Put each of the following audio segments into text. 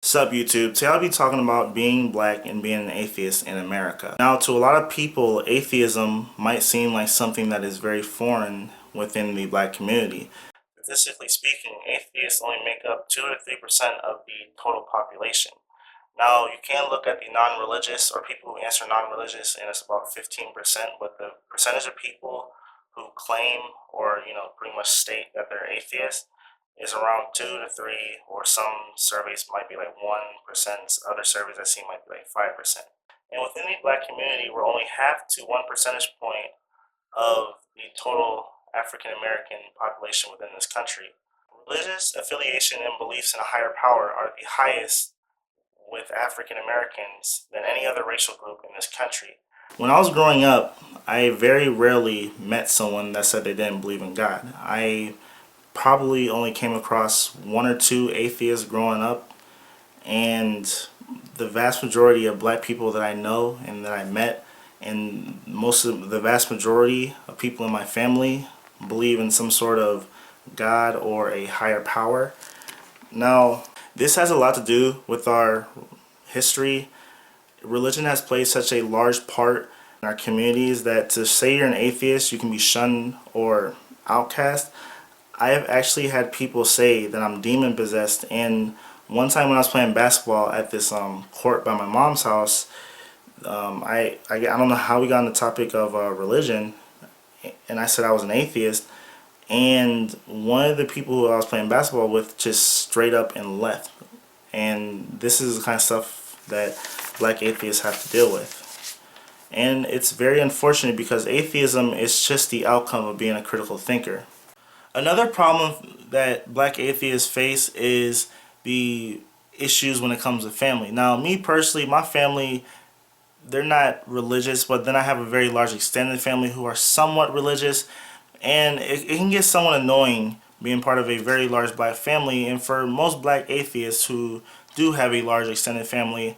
Sup YouTube, today I'll be talking about being black and being an atheist in America. Now to a lot of people, atheism might seem like something that is very foreign within the black community. Statistically speaking, atheists only make up 2 to 3% of the total population. Now you can look at the non-religious or people who answer non-religious and it's about 15%, but the percentage of people who claim or pretty much state that they're atheists is around 2 to 3, or some surveys might be like 1%, other surveys I see might be like 5%. And within the black community, we're only half to 1 percentage point of the total African American population within this country. Religious affiliation and beliefs in a higher power are the highest with African Americans than any other racial group in this country. When I was growing up, I very rarely met someone that said they didn't believe in God. I probably only came across 1 or 2 atheists growing up, and the vast majority of black people that I know and that I met, and the vast majority of people in my family believe in some sort of God or a higher power. Now, this has a lot to do with our history. Religion has played such a large part in our communities that to say you're an atheist, you can be shunned or outcast. I have actually had people say that I'm demon possessed, and one time when I was playing basketball at this court by my mom's house, I don't know how we got on the topic of religion, and I said I was an atheist, and one of the people who I was playing basketball with just straight up and left. And this is the kind of stuff that black atheists have to deal with. And it's very unfortunate because atheism is just the outcome of being a critical thinker. Another problem that black atheists face is the issues when it comes to family. Now, me personally, my family, they're not religious, but then I have a very large extended family who are somewhat religious, and it can get somewhat annoying being part of a very large black family. And for most black atheists who do have a large extended family,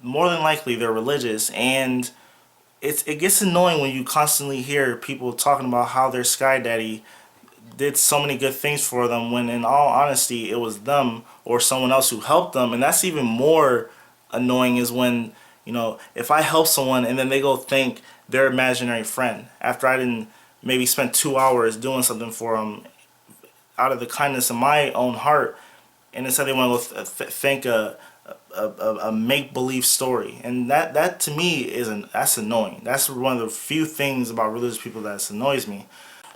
more than likely they're religious, and it gets annoying when you constantly hear people talking about how their sky daddy did so many good things for them, when in all honesty it was them or someone else who helped them. And that's even more annoying is when, if I help someone and then they go thank their imaginary friend after I didn't maybe spend 2 hours doing something for them out of the kindness of my own heart, and instead they want to go thank a make-believe story. And that to me that's annoying. That's one of the few things about religious people that annoys me.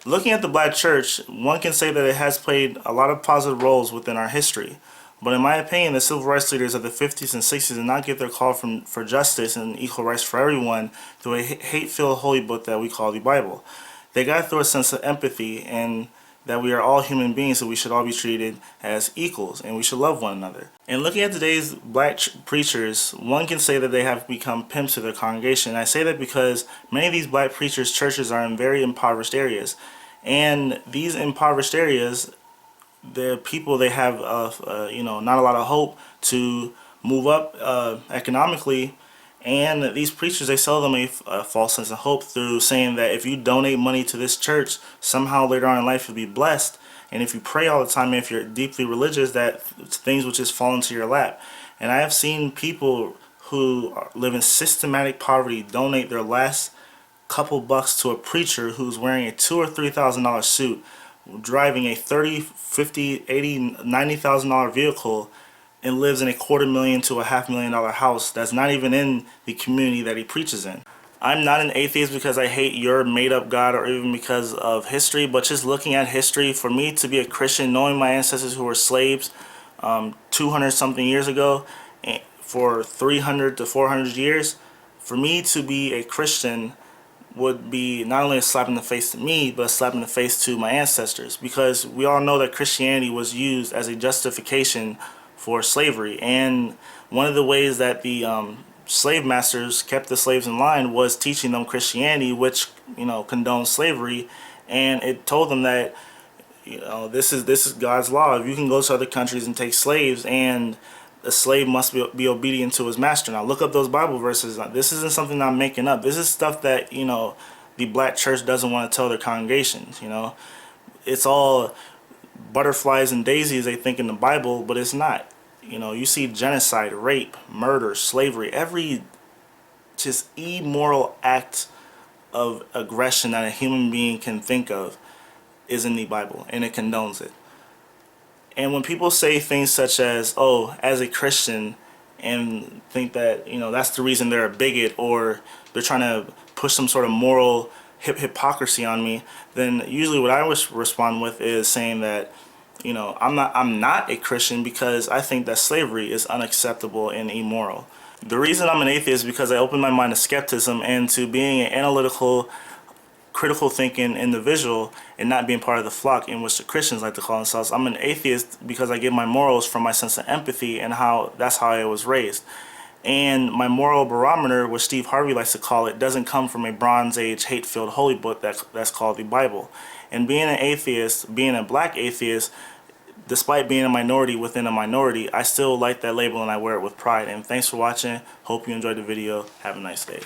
Looking at the black church, one can say that it has played a lot of positive roles within our history. But in my opinion, the civil rights leaders of the 50s and 60s did not get their call for justice and equal rights for everyone through a hate-filled holy book that we call the Bible. They got through a sense of empathy and that we are all human beings, so we should all be treated as equals and we should love one another. And looking at today's black preachers, one can say that they have become pimps to their congregation. And I say that because many of these black preachers' churches are in very impoverished areas. And these impoverished areas, the people, they have not a lot of hope to move up economically. And these preachers, they sell them a false sense of hope through saying that if you donate money to this church, somehow later on in life you'll be blessed. And if you pray all the time, and if you're deeply religious, that things will just fall into your lap. And I have seen people who live in systematic poverty donate their last couple bucks to a preacher who's wearing a $2,000 or $3,000 suit, driving a $30,000, $50,000, $80,000, $90,000 vehicle, and lives in a $250,000 to a $500,000 house that's not even in the community that he preaches in. I'm not an atheist because I hate your made-up God or even because of history, but just looking at history, for me to be a Christian, knowing my ancestors who were slaves 200-something years ago, for 300 to 400 years, for me to be a Christian would be not only a slap in the face to me, but a slap in the face to my ancestors, because we all know that Christianity was used as a justification for slavery. And one of the ways that the slave masters kept the slaves in line was teaching them Christianity, which condones slavery, and it told them that this is God's law. If you can go to other countries and take slaves, and a slave must be obedient to his master. Now look up those Bible verses. This isn't something I'm making up. This is stuff that the black church doesn't want to tell their congregations. It's all butterflies and daisies, they think, in the Bible, but it's not. You know, you see genocide, rape, murder, slavery, every just immoral act of aggression that a human being can think of is in the Bible, and it condones it. And when people say things such as, oh, as a Christian, and think that, you know, that's the reason they're a bigot, or they're trying to push some sort of moral hypocrisy on me, then usually what I would respond with is saying that, you know, I'm not a Christian because I think that slavery is unacceptable and immoral. The reason I'm an atheist is because I opened my mind to skepticism and to being an analytical, critical thinking individual, and not being part of the flock in which the Christians like to call themselves. I'm an atheist because I get my morals from my sense of empathy and how that's how I was raised. And my moral barometer, which Steve Harvey likes to call it, doesn't come from a Bronze Age hate-filled holy book that's called the Bible. And being an atheist, being a black atheist, despite being a minority within a minority, I still like that label and I wear it with pride. And thanks for watching. Hope you enjoyed the video. Have a nice day.